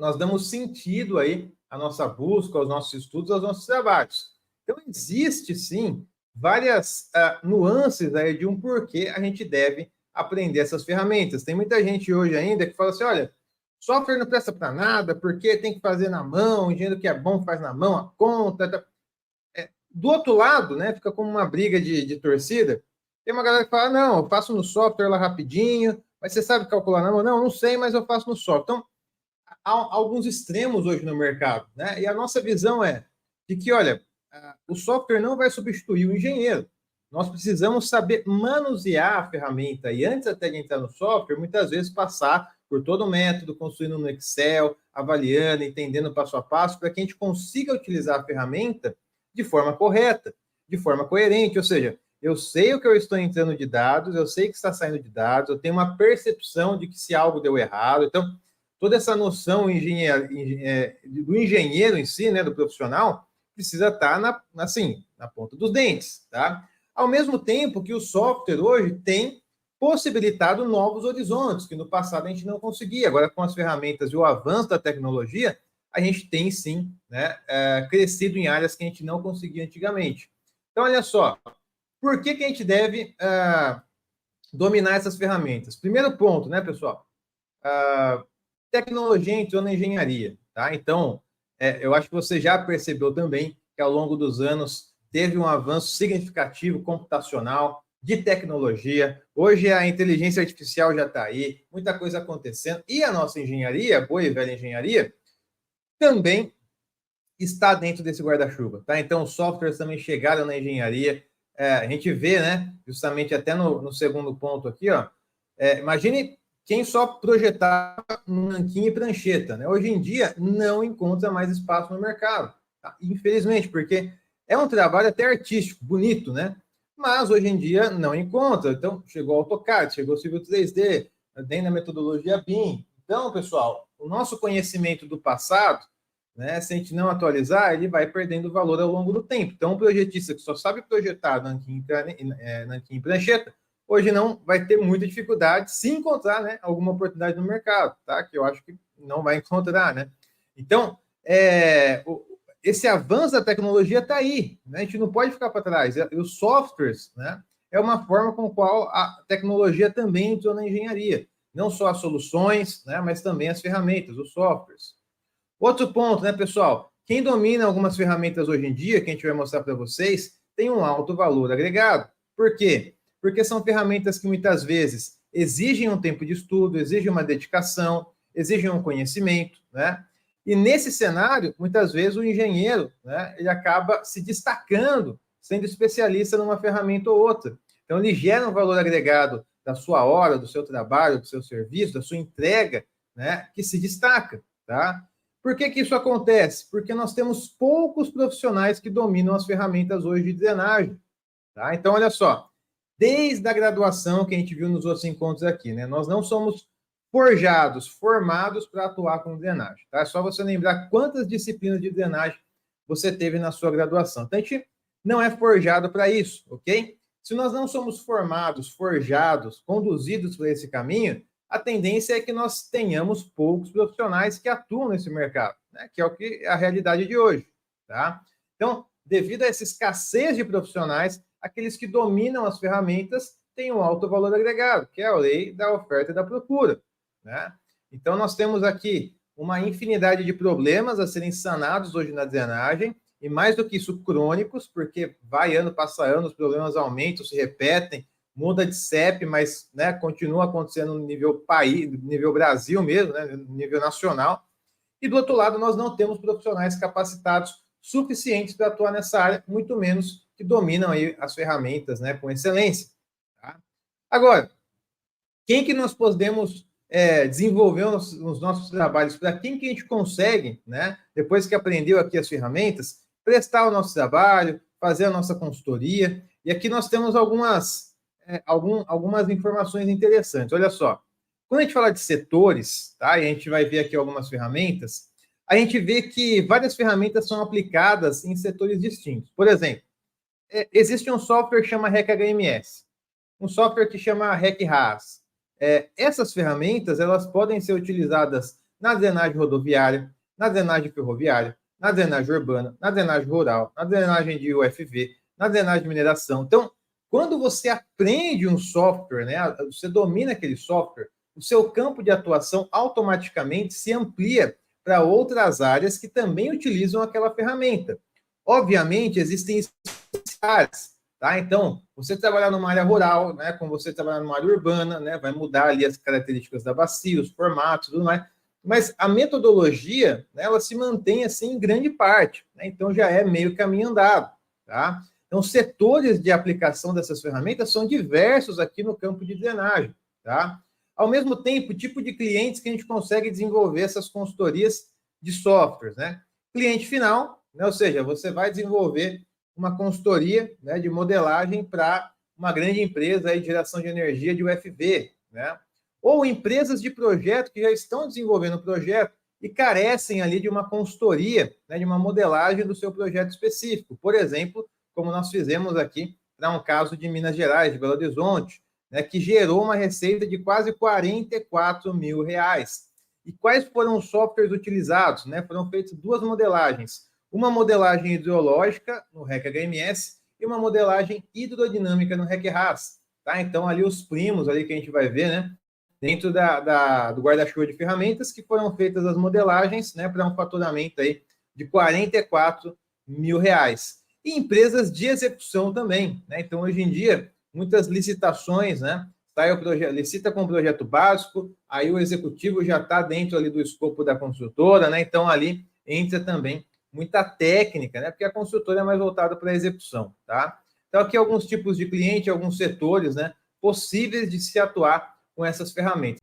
nós damos sentido aí à nossa busca, aos nossos estudos, aos nossos trabalhos. Então, existe, sim, várias nuances aí de um porquê a gente deve aprender essas ferramentas. Tem muita gente hoje ainda que fala assim, olha, software não presta para nada, porque tem que fazer na mão, o engenheiro que é bom faz na mão, a conta... Tá. Do outro lado, né, fica como uma briga de torcida. Tem uma galera que fala, não, eu faço no software lá rapidinho, mas você sabe calcular na mão? Não, não sei, mas eu faço no software. Então, há alguns extremos hoje no mercado, né? E a nossa visão é de que, olha, o software não vai substituir o engenheiro. Nós precisamos saber manusear a ferramenta e antes até de entrar no software, muitas vezes passar por todo o método, construindo no Excel, avaliando, entendendo passo a passo, para que a gente consiga utilizar a ferramenta de forma correta, de forma coerente, ou seja, eu sei o que eu estou entrando de dados, eu sei que está saindo de dados, eu tenho uma percepção de que se algo deu errado, então toda essa noção do engenheiro em si, né, do profissional, precisa estar na ponta dos dentes, tá? Ao mesmo tempo que o software hoje tem possibilitado novos horizontes, que no passado a gente não conseguia. Agora, com as ferramentas e o avanço da tecnologia, a gente tem sim, né, crescido em áreas que a gente não conseguia antigamente. Então, olha só, por que a gente deve dominar essas ferramentas? Primeiro ponto, né, pessoal? Tecnologia entrou na engenharia, tá? Então, eu acho que você já percebeu também que ao longo dos anos teve um avanço significativo computacional, de tecnologia. Hoje a inteligência artificial já está aí, muita coisa acontecendo. E a nossa engenharia, boa e velha engenharia, também está dentro desse guarda-chuva, tá? Então, os softwares também chegaram na engenharia. A gente vê, né, justamente até no segundo ponto aqui, ó, imagine quem só projetava nanquim e prancheta, né? Hoje em dia não encontra mais espaço no mercado, tá? Infelizmente, porque é um trabalho até artístico, bonito, né? Mas hoje em dia não encontra. Então, chegou o AutoCAD, chegou o Civil 3D, dentro da metodologia BIM. Então, pessoal, o nosso conhecimento do passado, né, se a gente não atualizar, ele vai perdendo valor ao longo do tempo. Então, um projetista que só sabe projetar nanquim e prancheta, hoje não vai ter muita dificuldade se encontrar, né, alguma oportunidade no mercado, tá? Que eu acho que não vai encontrar, né? Então, esse avanço da tecnologia está aí, né? A gente não pode ficar para trás. E os softwares, né, é uma forma com a qual a tecnologia também entrou na engenharia. Não só as soluções, né, mas também as ferramentas, os softwares. Outro ponto, né, pessoal? Quem domina algumas ferramentas hoje em dia, que a gente vai mostrar para vocês, tem um alto valor agregado. Por quê? Porque são ferramentas que muitas vezes exigem um tempo de estudo, exigem uma dedicação, exigem um conhecimento, né? E nesse cenário, muitas vezes o engenheiro, né, ele acaba se destacando, sendo especialista numa ferramenta ou outra. Então, ele gera um valor agregado da sua hora, do seu trabalho, do seu serviço, da sua entrega, né, que se destaca, tá? Por que isso acontece? Porque nós temos poucos profissionais que dominam as ferramentas hoje de drenagem, tá? Então, olha só, desde a graduação que a gente viu nos outros encontros aqui, né, nós não somos formados para atuar com drenagem, tá? É só você lembrar quantas disciplinas de drenagem você teve na sua graduação. Então, a gente não é forjado para isso, ok? Se nós não somos forjados, conduzidos por esse caminho, a tendência é que nós tenhamos poucos profissionais que atuam nesse mercado, né? Que é o que é a realidade de hoje, tá? Então, devido a essa escassez de profissionais, aqueles que dominam as ferramentas têm um alto valor agregado, que é a lei da oferta e da procura, né? Então, nós temos aqui uma infinidade de problemas a serem sanados hoje na drenagem, e mais do que isso, crônicos, porque vai ano, passa ano, os problemas aumentam, se repetem, muda de CEP, mas, né, continua acontecendo no nível país, no nível Brasil mesmo, né, no nível nacional. E do outro lado, nós não temos profissionais capacitados suficientes para atuar nessa área, muito menos que dominam aí as ferramentas, né, com excelência. Tá? Agora, quem que nós podemos desenvolver nos nossos trabalhos? Para quem que a gente consegue, né, depois que aprendeu aqui as ferramentas, prestar o nosso trabalho, fazer a nossa consultoria? E aqui nós temos algumas informações interessantes. Olha só, quando a gente fala de setores, tá, e a gente vai ver aqui algumas ferramentas, a gente vê que várias ferramentas são aplicadas em setores distintos. Por exemplo, existe um software que chama RecHMS, um software que chama RecRAS. Essas ferramentas, elas podem ser utilizadas na drenagem rodoviária, na drenagem ferroviária, na drenagem urbana, na drenagem rural, na drenagem de UFV, na drenagem de mineração. Então, quando você aprende um software, né, você domina aquele software, o seu campo de atuação automaticamente se amplia para outras áreas que também utilizam aquela ferramenta. Obviamente, existem especiais, tá? Então, você trabalhar numa área rural, né, como você trabalhar numa área urbana, né, vai mudar ali as características da bacia, os formatos, tudo mais. Mas a metodologia, né, ela se mantém assim em grande parte, né? Então já é meio caminho andado, tá? Então, setores de aplicação dessas ferramentas são diversos aqui no campo de drenagem, tá? Ao mesmo tempo, o tipo de clientes que a gente consegue desenvolver essas consultorias de softwares, né? Cliente final, né? Ou seja, você vai desenvolver uma consultoria, né, de modelagem para uma grande empresa aí de geração de energia de UFV, né? Ou empresas de projeto que já estão desenvolvendo o projeto e carecem ali de uma consultoria, né, de uma modelagem do seu projeto específico. Por exemplo, como nós fizemos aqui para um caso de Minas Gerais, de Belo Horizonte, né, que gerou uma receita de quase 44 mil reais. E quais foram os softwares utilizados? Né? Foram feitas duas modelagens. Uma modelagem hidrológica no REC-HMS e uma modelagem hidrodinâmica no REC-RAS. Tá? Então, ali os primos ali que a gente vai ver, né? Dentro do guarda-chuva de ferramentas, que foram feitas as modelagens, né, para um faturamento aí de 44 mil reais. E empresas de execução também, né? Então, hoje em dia, muitas licitações, né? Sai o projeto, licita com o projeto básico, aí o executivo já está dentro ali do escopo da construtora, né? Então, ali entra também muita técnica, né? Porque a construtora é mais voltada para a execução, tá? Então, aqui alguns tipos de cliente, alguns setores, né? Possíveis de se atuar com essas ferramentas.